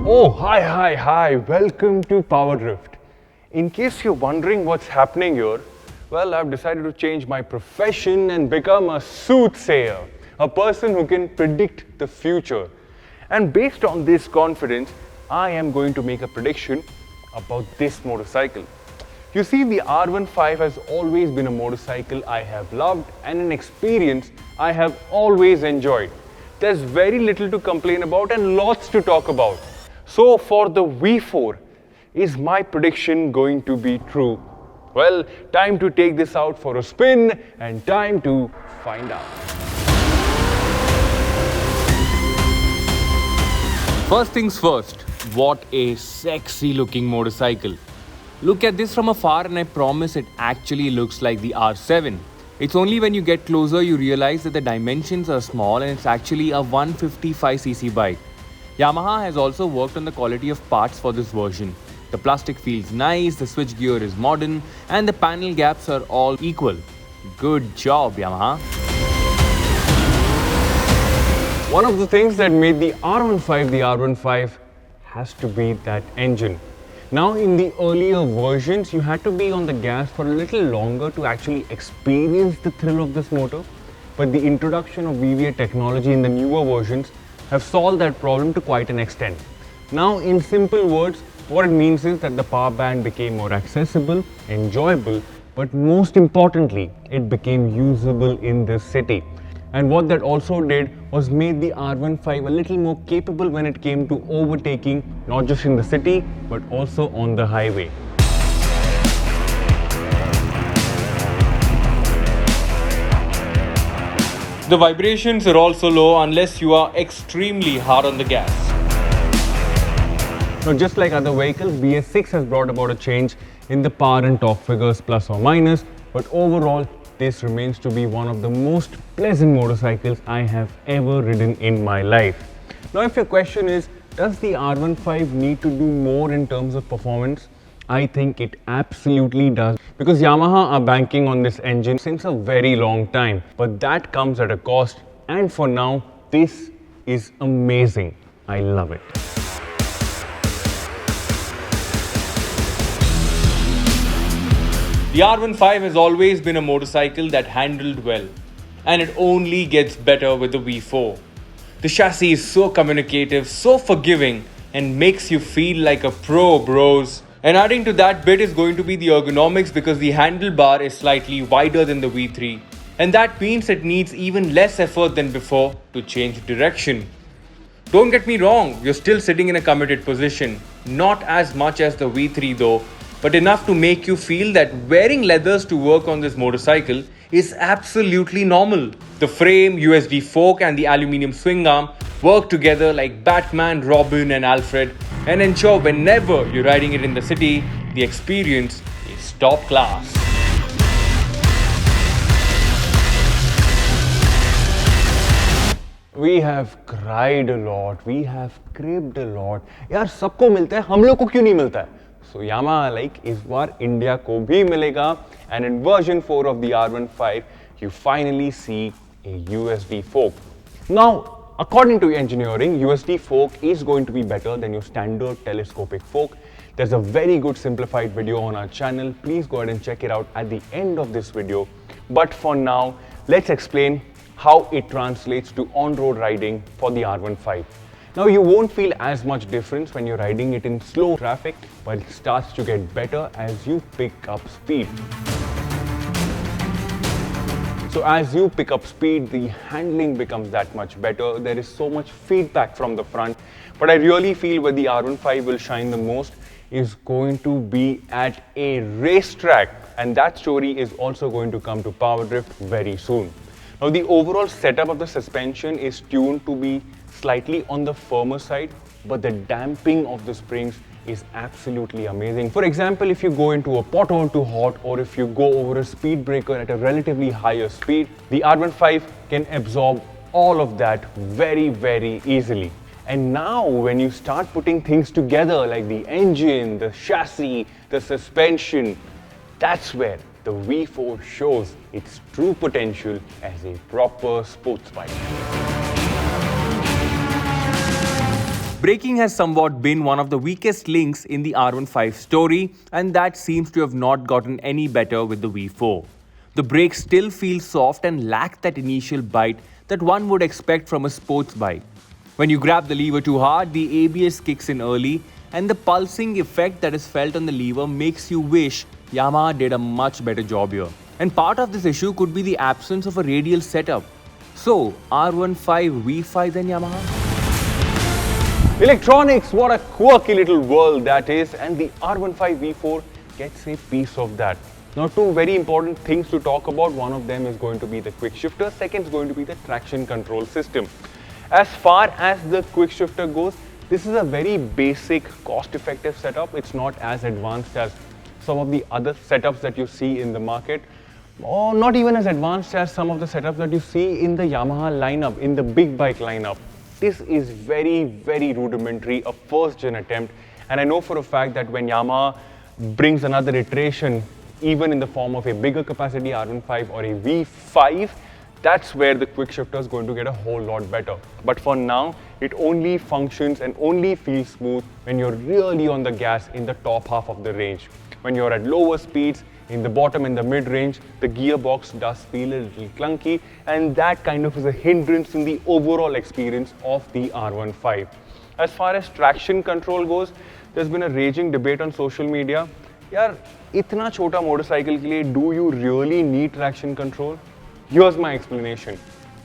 Oh, hi, welcome to PowerDrift. In case you're wondering what's happening here, well, I've decided to change my profession and become a soothsayer, a person who can predict the future. And based on this confidence, I am going to make a prediction about this motorcycle. You see, the R15 has always been a motorcycle I have loved and an experience I have always enjoyed. There's very little to complain about and lots to talk about. So for the V4, is my prediction going to be true? Well, time to take this out for a spin and time to find out. First things first, what a sexy looking motorcycle. Look at this from afar and I promise it actually looks like the R7. It's only when you get closer you realize that the dimensions are small and it's actually a 155cc bike. Yamaha has also worked on the quality of parts for this version. The plastic feels nice, the switch gear is modern, and the panel gaps are all equal. Good job, Yamaha. One of the things that made the R15 has to be that engine. Now, in the earlier versions, you had to be on the gas for a little longer to actually experience the thrill of this motor. But the introduction of VVA technology in the newer versions have solved that problem to quite an extent. Now, in simple words, what it means is that the power band became more accessible, enjoyable, but most importantly, it became usable in this city. And what that also did was made the R15 a little more capable when it came to overtaking, not just in the city, but also on the highway. The vibrations are also low unless you are extremely hard on the gas. Now, just like other vehicles, BS6 has brought about a change in the power and torque figures plus or minus, but overall, this remains to be one of the most pleasant motorcycles I have ever ridden in my life. Now, if your question is, does the R15 need to do more in terms of performance? I think it absolutely does, because Yamaha are banking on this engine since a very long time, but that comes at a cost, and for now, this is amazing. I love it. The R15 has always been a motorcycle that handled well, and it only gets better with the V4. The chassis is so communicative, so forgiving, and makes you feel like a pro, bros. And adding to that bit is going to be the ergonomics, because the handlebar is slightly wider than the V3, and that means it needs even less effort than before to change direction. Don't get me wrong, you're still sitting in a committed position, not as much as the V3 though, but enough to make you feel that wearing leathers to work on this motorcycle is absolutely normal. The frame, USD fork and the aluminium swing arm work together like Batman, Robin and Alfred, and ensure whenever you're riding it in the city, the experience is top class. We have cried a lot, we have cribbed a lot. यार सबको मिलता है, हम लोग को क्यों नहीं मिलता है? So Yamaha like इस बार इंडिया को भी मिलेगा, and in version 4 of the R15 you finally see a USD fork. Now, according to engineering, USD fork is going to be better than your standard telescopic fork. There's a very good simplified video on our channel. Please go ahead and check it out at the end of this video. But for now, let's explain how it translates to on-road riding for the R15. Now, you won't feel as much difference when you're riding it in slow traffic, but it starts to get better as you pick up speed. So as you pick up speed, the handling becomes that much better. There is so much feedback from the front, but I really feel where the R15 will shine the most is going to be at a racetrack, and that story is also going to come to PowerDrift very soon. Now, the overall setup of the suspension is tuned to be slightly on the firmer side, but the damping of the springs is absolutely amazing. For example, if you go into a pothole too hot, or if you go over a speed breaker at a relatively higher speed, the R15 can absorb all of that very, very easily. And now when you start putting things together like the engine, the chassis, the suspension, that's where the V4 shows its true potential as a proper sports bike. Braking has somewhat been one of the weakest links in the R15 story, and that seems to have not gotten any better with the V4. The brakes still feel soft and lack that initial bite that one would expect from a sports bike. When you grab the lever too hard, the ABS kicks in early, and the pulsing effect that is felt on the lever makes you wish Yamaha did a much better job here. And part of this issue could be the absence of a radial setup. So, R15 V5 then Yamaha? Electronics, what a quirky little world that is, and the R15 V4 gets a piece of that. Now, two very important things to talk about. One of them is going to be the quickshifter, second is going to be the traction control system. As far as the quickshifter goes, this is a very basic, cost-effective setup. It's not as advanced as some of the other setups that you see in the market, or not even as advanced as some of the setups that you see in the Yamaha lineup, in the big bike lineup. This is very, very rudimentary, a first-gen attempt, and I know for a fact that when Yamaha brings another iteration, even in the form of a bigger capacity R15 or a V5, that's where the quickshifter is going to get a whole lot better. But for now, it only functions and only feels smooth when you're really on the gas in the top half of the range. When you're at lower speeds, in the bottom and the mid-range, the gearbox does feel a little clunky, and that kind of is a hindrance in the overall experience of the R15. As far as traction control goes, there's been a raging debate on social media. Yaar, itna chota motorcycle ke liye, do you really need traction control? Here's my explanation.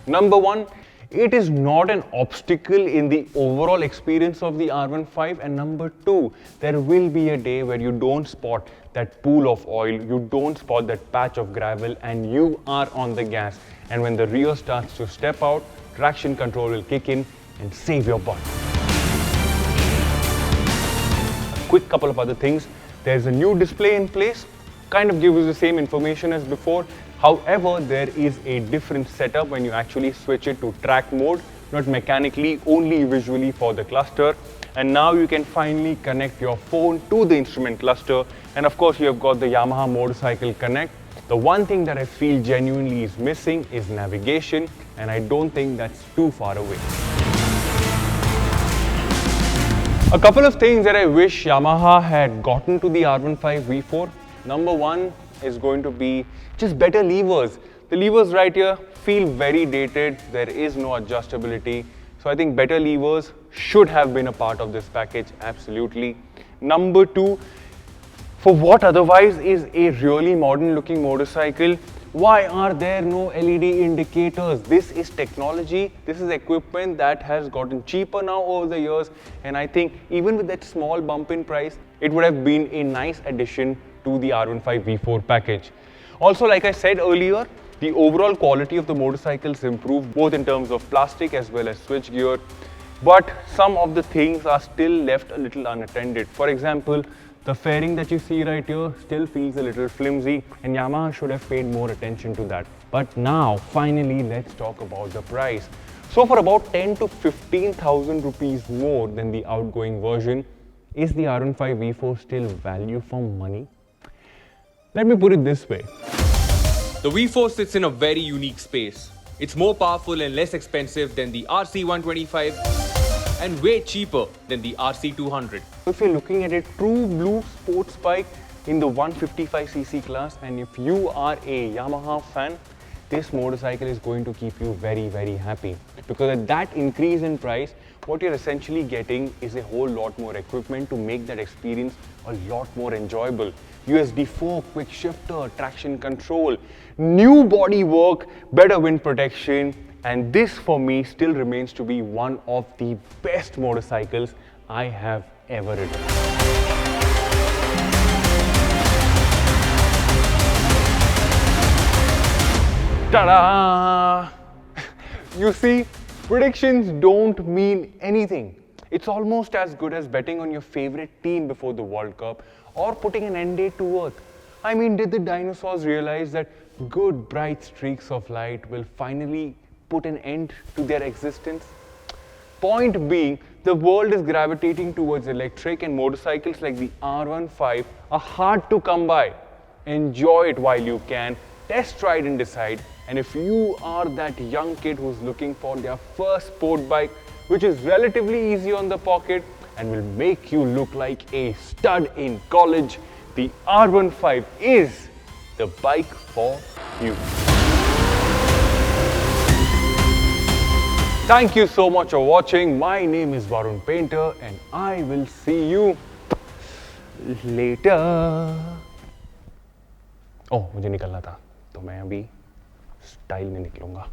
Number one, it is not an obstacle in the overall experience of the R15, and number two, there will be a day where you don't spot that pool of oil, you don't spot that patch of gravel, and you are on the gas, and when the rear starts to step out, traction control will kick in and save your butt. A quick couple of other things. There's a new display in place, kind of gives you the same information as before. However, there is a different setup when you actually switch it to track mode, not mechanically, only visually for the cluster. And now you can finally connect your phone to the instrument cluster. And of course, you have got the Yamaha Motorcycle Connect. The one thing that I feel genuinely is missing is navigation, and I don't think that's too far away. A couple of things that I wish Yamaha had gotten to the R15 V4. Number one is going to be just better levers. The levers right here feel very dated. There is no adjustability. So I think better levers should have been a part of this package, absolutely. Number two, for what otherwise is a really modern looking motorcycle, why are there no LED indicators? This is technology, this is equipment that has gotten cheaper now over the years, and I think even with that small bump in price, it would have been a nice addition to the R15 V4 package. Also, like I said earlier, the overall quality of the motorcycles improved both in terms of plastic as well as switch gear, but some of the things are still left a little unattended. For example, the fairing that you see right here still feels a little flimsy, and Yamaha should have paid more attention to that. But now, finally, let's talk about the price. So for about 10 to 15,000 rupees more than the outgoing version, is the R15 V4 still value for money? Let me put it this way. The V4 sits in a very unique space. It's more powerful and less expensive than the RC 125 and way cheaper than the RC 200. If you're looking at a true blue sports bike in the 155cc class, and if you are a Yamaha fan, this motorcycle is going to keep you very, very happy. Because at that increase in price, what you're essentially getting is a whole lot more equipment to make that experience a lot more enjoyable. USB 4, quick shifter, traction control, new body work, better wind protection, and this for me still remains to be one of the best motorcycles I have ever ridden. Ta-da! You see, predictions don't mean anything. It's almost as good as betting on your favorite team before the World Cup or putting an end date to Earth. I mean, did the dinosaurs realize that good bright streaks of light will finally put an end to their existence? Point being, the world is gravitating towards electric, and motorcycles like the R15 are hard to come by. Enjoy it while you can, test ride and decide, And if you are that young kid who's looking for their first sport bike, which is relatively easy on the pocket and will make you look like a stud in college, the R15 is the bike for you. Thank you so much for watching. My name is Varun Painter and I will see you later. Oh, मुझे निकलना था तो मैं अभी style में निकलूंगा.